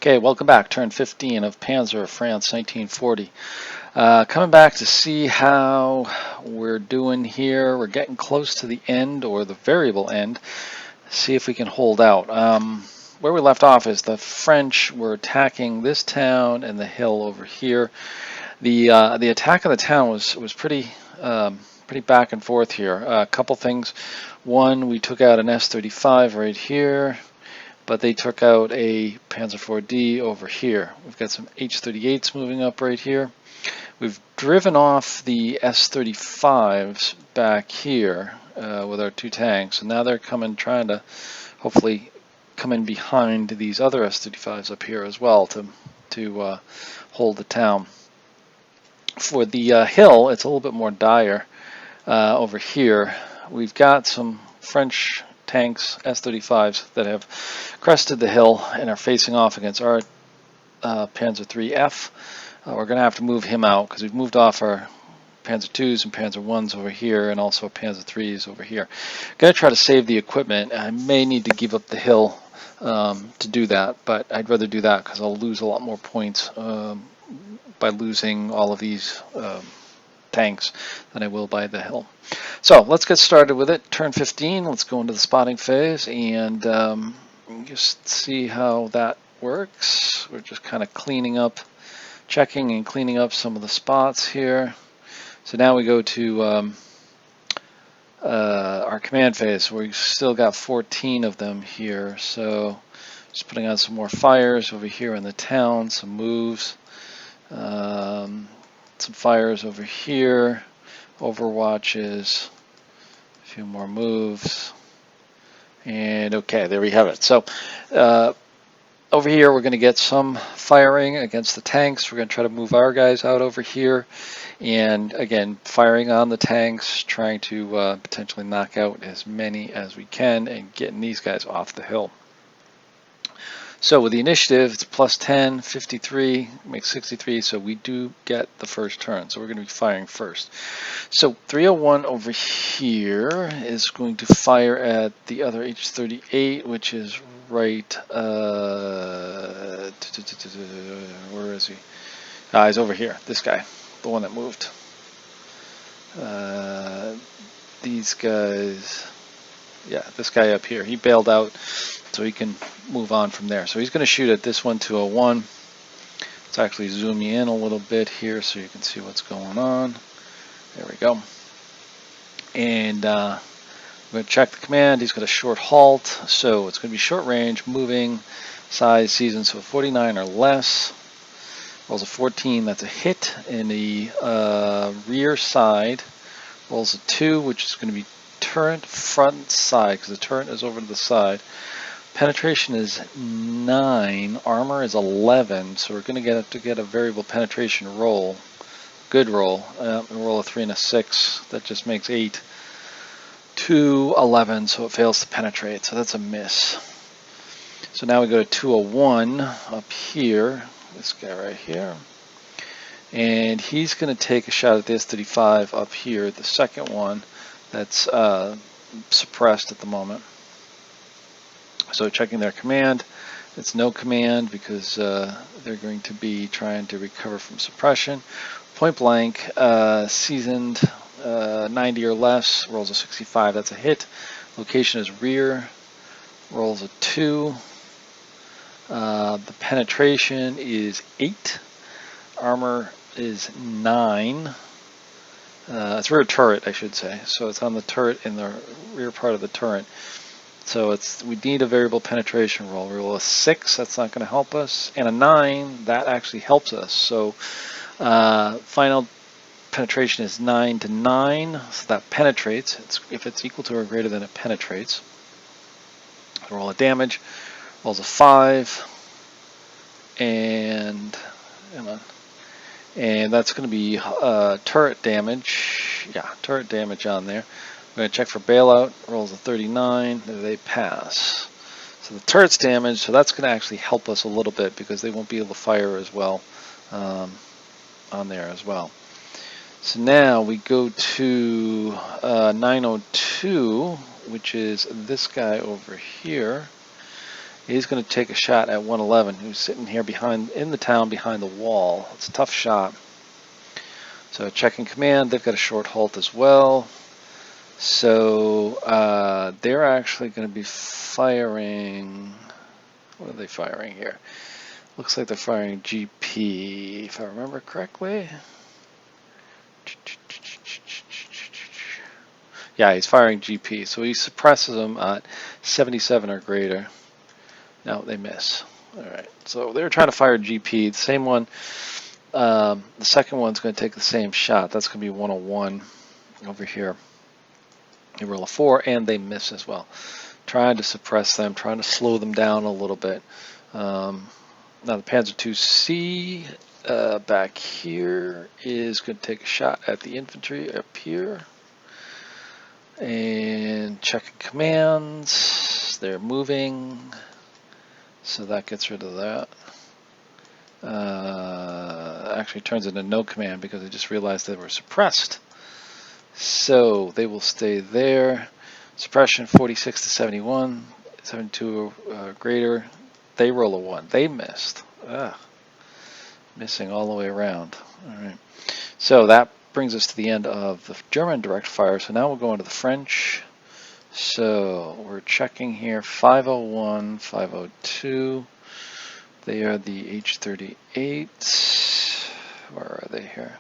Okay, welcome back. Turn 15 of Panzer, France, 1940. Coming back to see how we're doing here. We're getting close to the end, or the variable end. See if we can hold out. Where we left off is the French were attacking this town and the hill over here. The attack of the town was pretty pretty back and forth here. A couple things. One, we took out an S-35 right here, but they took out a Panzer IV-D over here. We've got some H-38s moving up right here. We've driven off the S-35s back here with our two tanks, and now they're coming, trying to hopefully come in behind these other S-35s up here as well to hold the town. For the hill, it's a little bit more dire over here. We've got some French tanks, S-35s, that have crested the hill and are facing off against our Panzer IIIF. We're going to have to move him out because we've moved off our Panzer IIs and Panzer Is over here, and also Panzer IIIs over here. Going to try to save the equipment. I may need to give up the hill to do that, but I'd rather do that because I'll lose a lot more points by losing all of these tanks than I will by the hill. So let's get started with it. Turn 15, let's go into the spotting phase and just see how that works. We're just kind of cleaning up, checking and cleaning up some of the spots here. So now we go to our command phase. We've still got 14 of them here, so just putting on some more fires over here in the town, some moves. Some fires over here, overwatches, a few more moves, and okay, there we have it. So over here we're going to get some firing against the tanks. We're going to try to move our guys out over here, and again, firing on the tanks, trying to potentially knock out as many as we can and getting these guys off the hill. So with the initiative, it's plus 10, 53, makes 63, so we do get the first turn. So we're going to be firing first. So 301 over here is going to fire at the other H-38, which is right, where is he? He's over here, this guy, the one that moved. These guys, yeah, this guy up here, he bailed out, so he can move on from there. So he's going to shoot at this one, 201. Let's actually zoom you in a little bit here so you can see what's going on. There we go. And we're going to check the command. He's got a short halt, so it's going to be short range, moving, size, season, so 49 or less. Rolls a 14, that's a hit in the rear side. Rolls a 2, which is going to be turret front side, because the turret is over to the side. Penetration is 9, armor is 11, so we're going to get a variable penetration roll, good roll, roll a 3 and a 6, that just makes 8 to 11, so it fails to penetrate, so that's a miss. So now we go to 201 up here, this guy right here, and he's going to take a shot at the S-35 up here, the second one that's suppressed at the moment. So checking their command, it's no command because they're going to be trying to recover from suppression. Point blank, seasoned 90 or less, rolls a 65, that's a hit. Location is rear, rolls a 2. The penetration is 8. Armor is 9. It's rear turret, I should say. So it's on the turret, in the rear part of the turret. So we need a variable penetration roll. We roll a 6, that's not going to help us, and a 9, that actually helps us. So final penetration is 9 to 9, so that penetrates. If it's equal to or greater than, it penetrates. Roll a damage, rolls a 5, and that's going to be turret damage. Yeah, turret damage on there. We're going to check for bailout, rolls a 39, they pass. So the turret's damaged, so that's going to actually help us a little bit because they won't be able to fire as well on there as well. So now we go to 902, which is this guy over here. He's going to take a shot at 111, who's sitting here in the town behind the wall. It's a tough shot. So checking command, they've got a short halt as well. So they're actually going to be firing. What are they firing here? Looks like they're firing GP, if I remember correctly. Yeah, he's firing GP, so he suppresses them at 77 or greater. No, they miss. All right, so they're trying to fire GP. The same one. The second one's going to take the same shot. That's going to be 101 over here. They roll a 4, and they miss as well. Trying to suppress them, trying to slow them down a little bit. Now the Panzer 2C back here is going to take a shot at the infantry up here. And checking commands. They're moving. So that gets rid of that. Actually turns into no command because I just realized they were suppressed. So they will stay there. Suppression 46 to 71, 72 or greater. They roll a 1. They missed. Missing all the way around. All right. So that brings us to the end of the German direct fire. So now we'll go into the French. So we're checking here 501, 502. They are the H-38. Where are they here?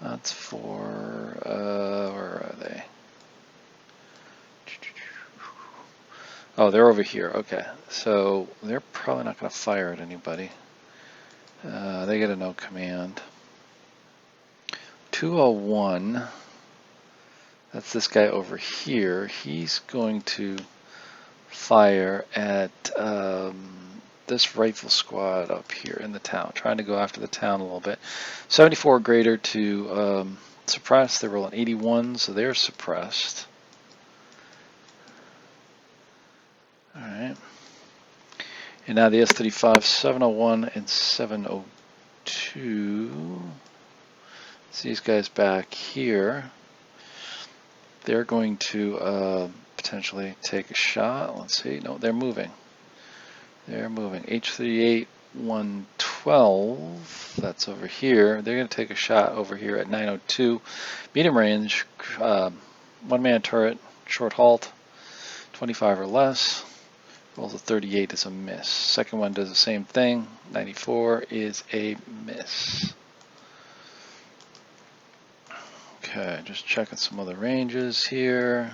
That's for, where are they? Oh, they're over here. Okay, so they're probably not going to fire at anybody. They get a no command. 201. That's this guy over here. He's going to fire at this rifle squad up here in the town, trying to go after the town a little bit. 74 greater to suppress. They roll an 81, so they're suppressed. All right. And now the S-35, 701 and 702. So these guys back here, they're going to potentially take a shot. Let's see. No, they're moving. They're moving. H-38, 112. That's over here. They're going to take a shot over here at 902. Medium range, one-man turret, short halt, 25 or less. Rolls a 38 is a miss. Second one does the same thing. 94 is a miss. Okay, just checking some other ranges here.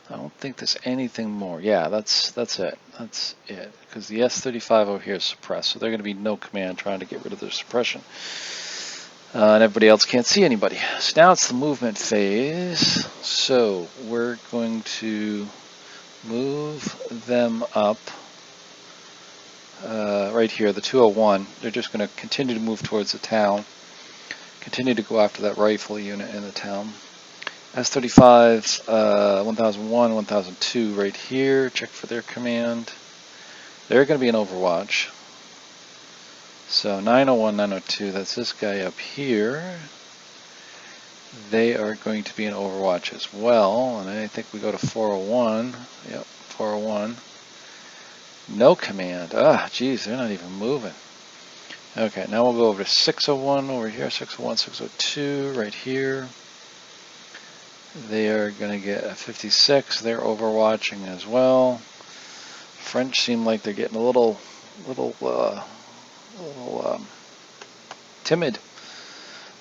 I don't think there's anything more. Yeah, that's it. That's it. Because the S-35 over here is suppressed, so they're going to be no command trying to get rid of their suppression. And everybody else can't see anybody. So now it's the movement phase. So we're going to move them up right here, the 201. They're just going to continue to move towards the town. Continue to go after that rifle unit in the town. S-35, 1001, 1002 right here. Check for their command. They're going to be in Overwatch. So 901, 902, that's this guy up here. They are going to be in Overwatch as well. And I think we go to 401. Yep, 401. No command. Geez, they're not even moving. Okay, now we'll go over to 601 over here. 601, 602 right here. They are going to get a 56. They're overwatching as well. French seem like they're getting a little timid.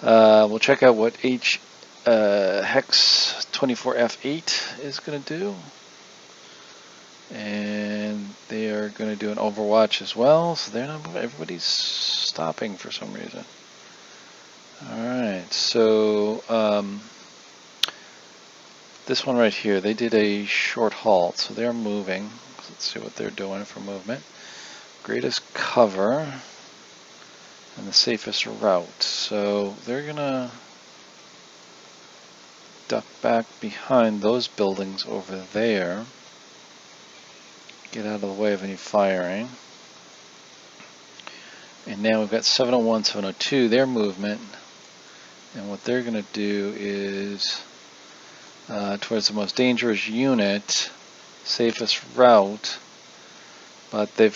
We'll check out what Hex 24F8 is going to do. And they are going to do an overwatch as well. So they're not moving. Everybody's stopping for some reason. Alright, so this one right here, they did a short halt, so they're moving. Let's see what they're doing for movement. Greatest cover and the safest route. So they're gonna duck back behind those buildings over there. Get out of the way of any firing. And now we've got 701, 702, their movement. And what they're gonna do is towards the most dangerous unit, safest route, but they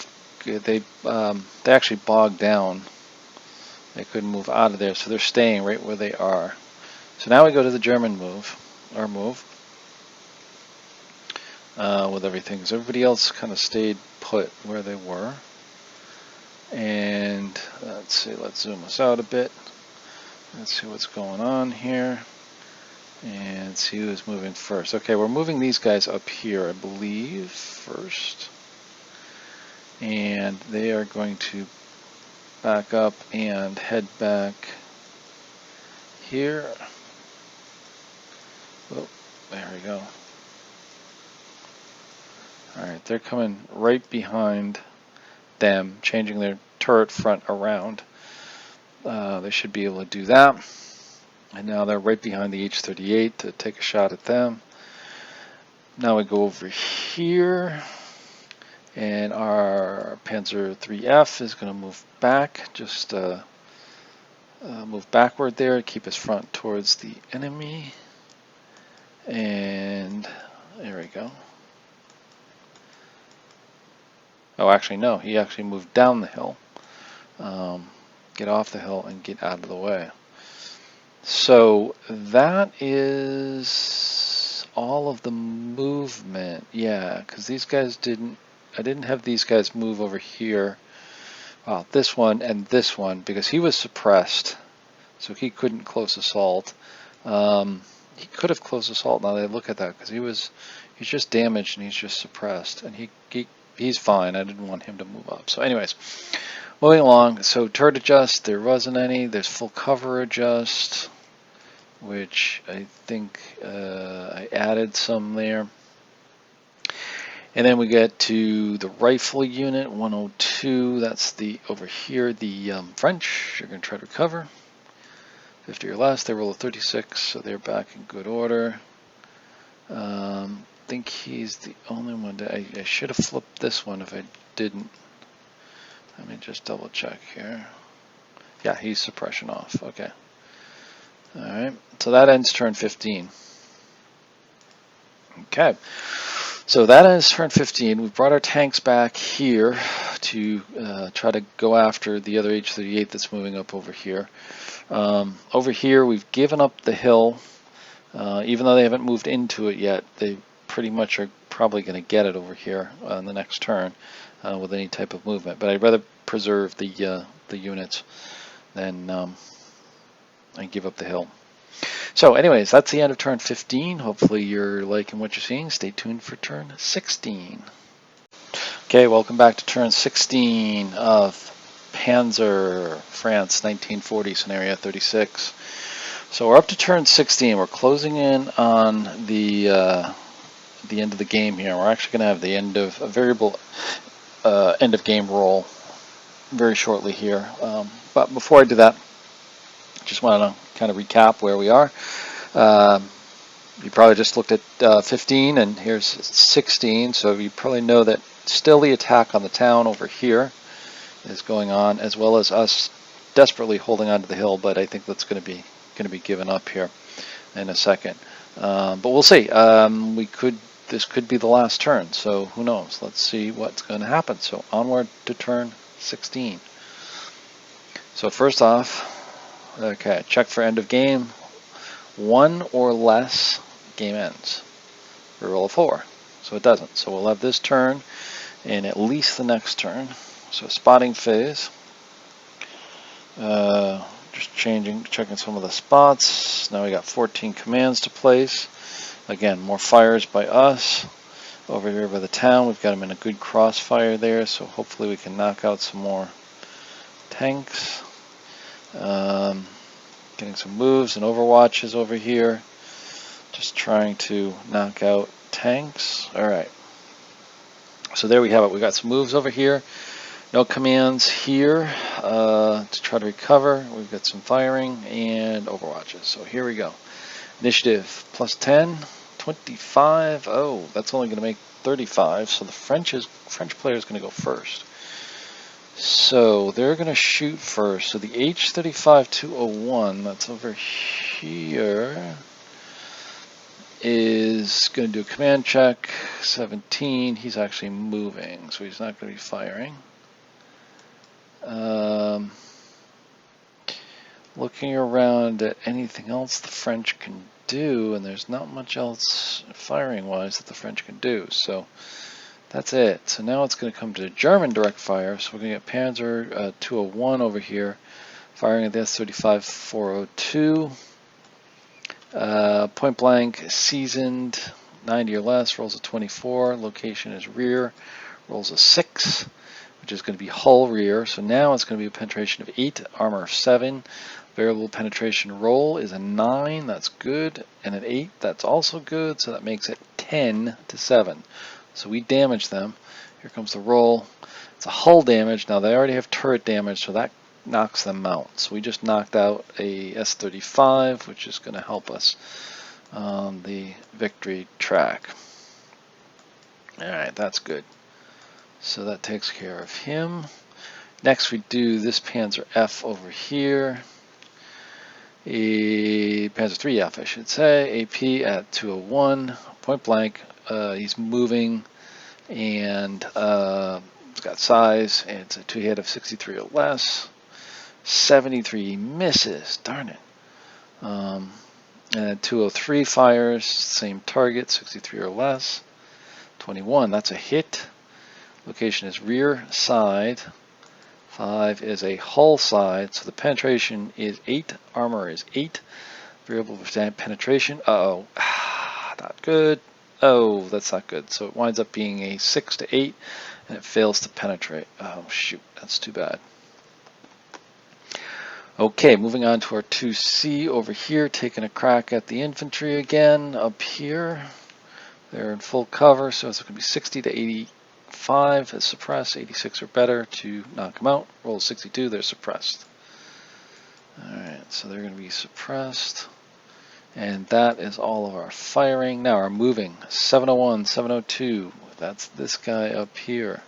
actually bogged down. They couldn't move out of there, so they're staying right where they are. So now we go to the German move, our move, with everything. So everybody else kind of stayed put where they were. And let's see, let's zoom us out a bit. Let's see what's going on here. And see who's moving first. Okay, we're moving these guys up here, I believe, first. And they are going to back up and head back here. Oh, there we go. Alright, they're coming right behind them, changing their turret front around. They should be able to do that. And now they're right behind the H-38 to take a shot at them. Now we go over here, and our Panzer 3F is going to move back, just move backward there, keep his front towards the enemy. And there we go. Oh, actually, no, he actually moved down the hill. Get off the hill and get out of the way. So that is all of the movement. Yeah, because these guys I didn't have these guys move over here. Well, this one and this one, because he was suppressed, so he couldn't close assault. He could have closed assault. Now they look at that, because he's just damaged and he's just suppressed, and he's fine. I didn't want him to move up. So anyways, moving along. So turret adjust, there wasn't any. There's full cover adjust, which I think I added some there. And then we get to the rifle unit, 102. That's over here, the French. You're going to try to recover. 50 or less. They roll a 36, so they're back in good order. I think he's the only one that I should have flipped this one if I didn't. Let me just double check here. Yeah, he's suppression off. Okay. Alright, so that ends turn 15. Okay, so that ends turn 15. We've brought our tanks back here to try to go after the other H-38 that's moving up over here. Over here, we've given up the hill. Even though they haven't moved into it yet, they pretty much are probably going to get it over here on the next turn with any type of movement. But I'd rather preserve the units than and give up the hill. So anyways, that's the end of turn 15. Hopefully you're liking what you're seeing. Stay tuned for turn 16. Okay, welcome back to turn 16 of Panzer France 1940 Scenario 36. So we're up to turn 16. We're closing in on the end of the game here. We're actually going to have the end of a variable end of game roll very shortly here. But before I do that, just want to kind of recap where we are. You probably just looked at 15, and here's 16, so you probably know that still the attack on the town over here is going on, as well as us desperately holding on to the hill, but I think that's going to be given up here in a second. But we'll see. This could be the last turn, so who knows? Let's see what's going to happen. So onward to turn 16. So first off, okay, check for end of game. 1 or less, game ends. We roll a 4, so it doesn't. So we'll have this turn and at least the next turn. So spotting phase. Just checking some of the spots. Now we got 14 commands to place. Again, more fires by us. Over here by the town, we've got them in a good crossfire there, so hopefully we can knock out some more tanks. Getting some moves and overwatches over here. Just trying to knock out tanks. Alright. So there we have it. We got some moves over here. No commands here to try to recover. We've got some firing and overwatches. So here we go. Initiative plus 10, 25. Oh, that's only going to make 35. So the French player is going to go first. So they're going to shoot first. So the H-35-201, that's over here, is going to do a command check. 17. He's actually moving, so he's not going to be firing. Looking around at anything else the French can do, and there's not much else firing-wise that the French can do. So that's it. So now it's going to come to German direct fire. So we're going to get Panzer 201 over here, firing at the S-35 402. Point blank, seasoned, 90 or less, rolls a 24. Location is rear, rolls a 6, which is going to be hull rear. So now it's going to be a penetration of 8, armor 7. Variable penetration roll is a 9, that's good, and an 8, that's also good, so that makes it 10 to 7. So we damage them. Here comes the roll. It's a hull damage. Now they already have turret damage, so that knocks them out. So we just knocked out a S-35, which is going to help us on the victory track. Alright, that's good. So that takes care of him. Next we do this Panzer F over here. A Panzer 3F, I should say. AP at 201, point blank. He's moving, and it's got size, and it's a 2-hit of 63 or less. 73 misses, darn it. And 203 fires, same target, 63 or less. 21, that's a hit. Location is rear side. 5 is a hull side, so the penetration is 8, armor is 8, variable penetration, not good, that's not good, so it winds up being a 6 to 8, and it fails to penetrate. Oh shoot, that's too bad. Okay, moving on to our 2C over here, taking a crack at the infantry again, up here. They're in full cover, so it's going to be 60 to 85 is suppressed, 86 or better to knock them out. Roll 62, they're suppressed. Alright, so they're going to be suppressed. And that is all of our firing. Now our moving, 701, 702, that's this guy up here.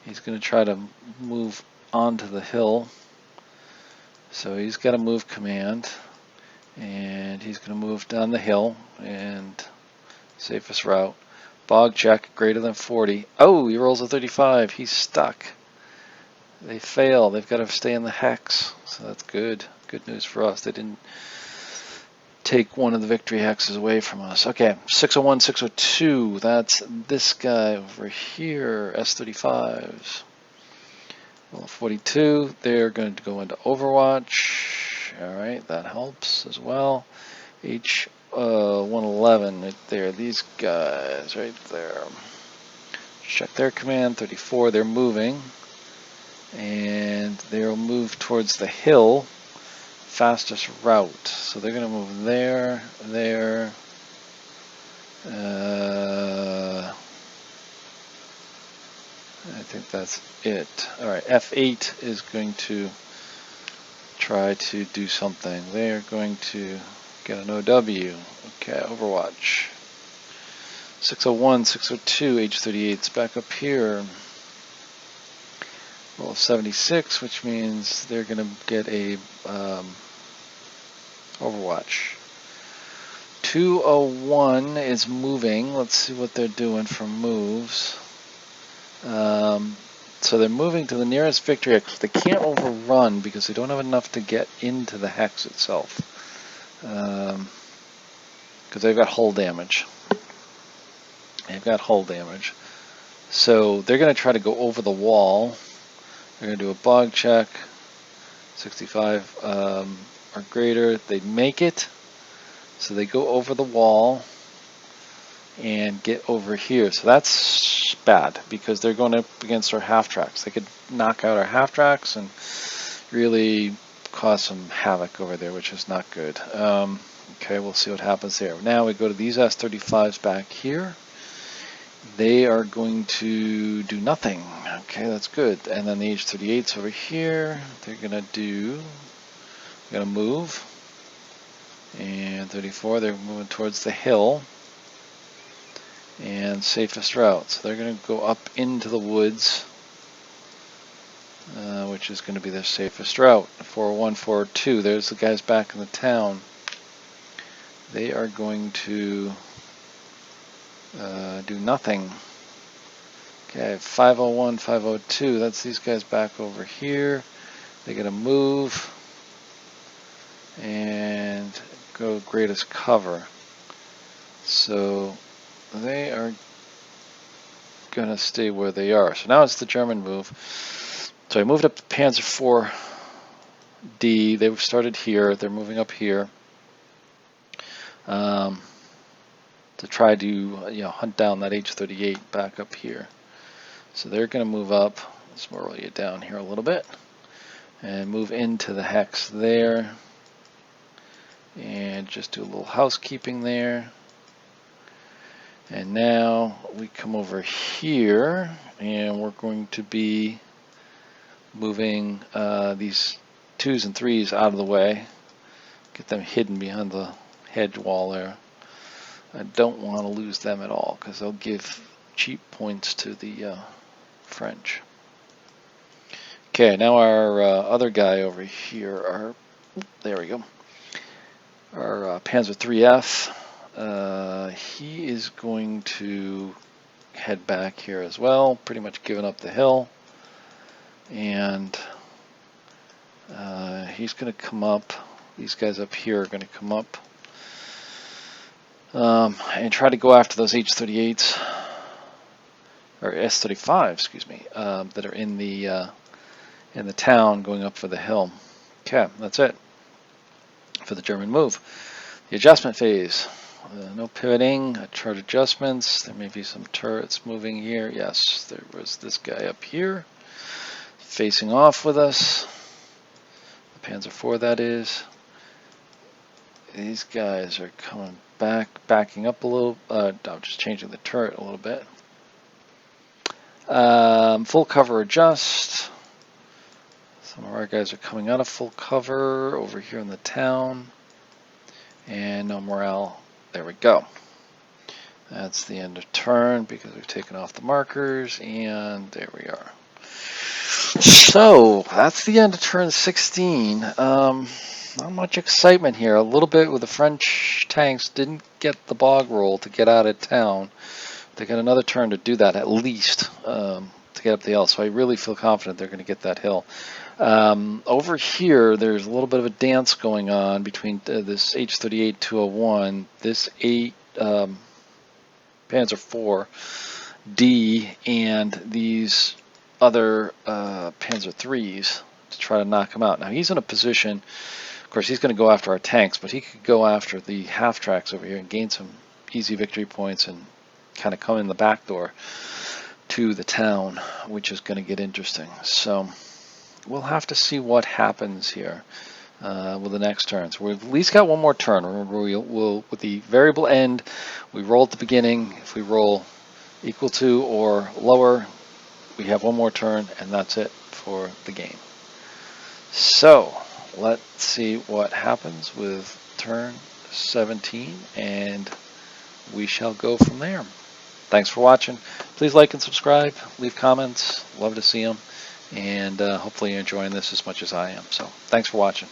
He's going to try to move onto the hill. So he's got a move command, and he's going to move down the hill, and safest route. Bog check, greater than 40. Oh, he rolls a 35. He's stuck. They fail. They've got to stay in the hex. So that's good. Good news for us. They didn't take one of the victory hexes away from us. Okay, 601, 602. That's this guy over here, S-35s. Roll 42. They're going to go into Overwatch. Alright, that helps as well. H111 right there, these guys right there. Check their command, 34, they're moving. And they'll move towards the hill, fastest route. So they're going to move there, there. I think that's it. Alright, F8 is going to try to do something. They're going to get an OW. Okay, Overwatch. 601, 602, H38's back up here. Roll 76, which means they're going to get a Overwatch. 201 is moving. Let's see what they're doing for moves. So they're moving to the nearest victory hex. They can't overrun because they don't have enough to get into the hex itself. Because they've got hull damage. So they're going to try to go over the wall. They're going to do a bog check. 65 or greater. They make it. So they go over the wall and get over here. So that's bad because they're going up against our half tracks. They could knock out our half tracks and really cause some havoc over there, which is not good. Okay, we'll see what happens there. Now we go to these S-35s back here. They are going to do nothing. Okay, that's good. And then the H-38s over here, they're going to move. And 34, they're moving towards the hill. And safest route. So they're going to go up into the woods, which is going to be their safest route. 401, 402, there's the guys back in the town. they are going to do nothing. Okay, 501, 502, that's these guys back over here. They gotta move and go greatest cover. So they are gonna stay where they are. So now it's the German move. So I moved up to Panzer 4D. They started here. They're moving up here to try to hunt down that H-38 back up here. So they're going to move up. Let's roll you down here a little bit and move into the hex there, and just do a little housekeeping there. And now we come over here, and we're going to be moving these 2s and 3s out of the way. Get them hidden behind the hedge wall there. I don't want to lose them at all because they'll give cheap points to the French. Okay, now our other guy over here, there we go, our Panzer 3F, he is going to head back here as well, pretty much giving up the hill, and he's going to come up. These guys up here are going to come up and try to go after those H-38s, or S-35, excuse me, that are in the town going up for the hill. Okay, that's it for the German move. The adjustment phase. No pivoting, chart adjustments. There may be some turrets moving here. Yes, there was this guy up here facing off with us. The Panzer IV, that is. These guys are coming back, backing up a little. I'm just changing the turret a little bit. Full cover adjust. Some of our guys are coming out of full cover over here in the town. And no morale. There we go. That's the end of turn because we've taken off the markers, and there we are. So that's the end of turn 16. Not much excitement here. A little bit with the French tanks didn't get the bog roll to get out of town. They got another turn to do that at least to get up the hill. So I really feel confident they're going to get that hill. Over here, there's a little bit of a dance going on between this H-38-201, this Panzer IV-D, and these other Panzer IIIs to try to knock him out. Now he's in a position, of course he's going to go after our tanks, but he could go after the half tracks over here and gain some easy victory points and kind of come in the back door to the town, which is going to get interesting. So we'll have to see what happens here with the next turn. So we've at least got one more turn. Remember, we'll with the variable end, we roll at the beginning. If we roll equal to or lower, we have one more turn, and that's it for the game. So let's see what happens with turn 17, and we shall go from there. Thanks for watching. Please like and subscribe. Leave comments. Love to see them. And hopefully you're enjoying this as much as I am. So thanks for watching.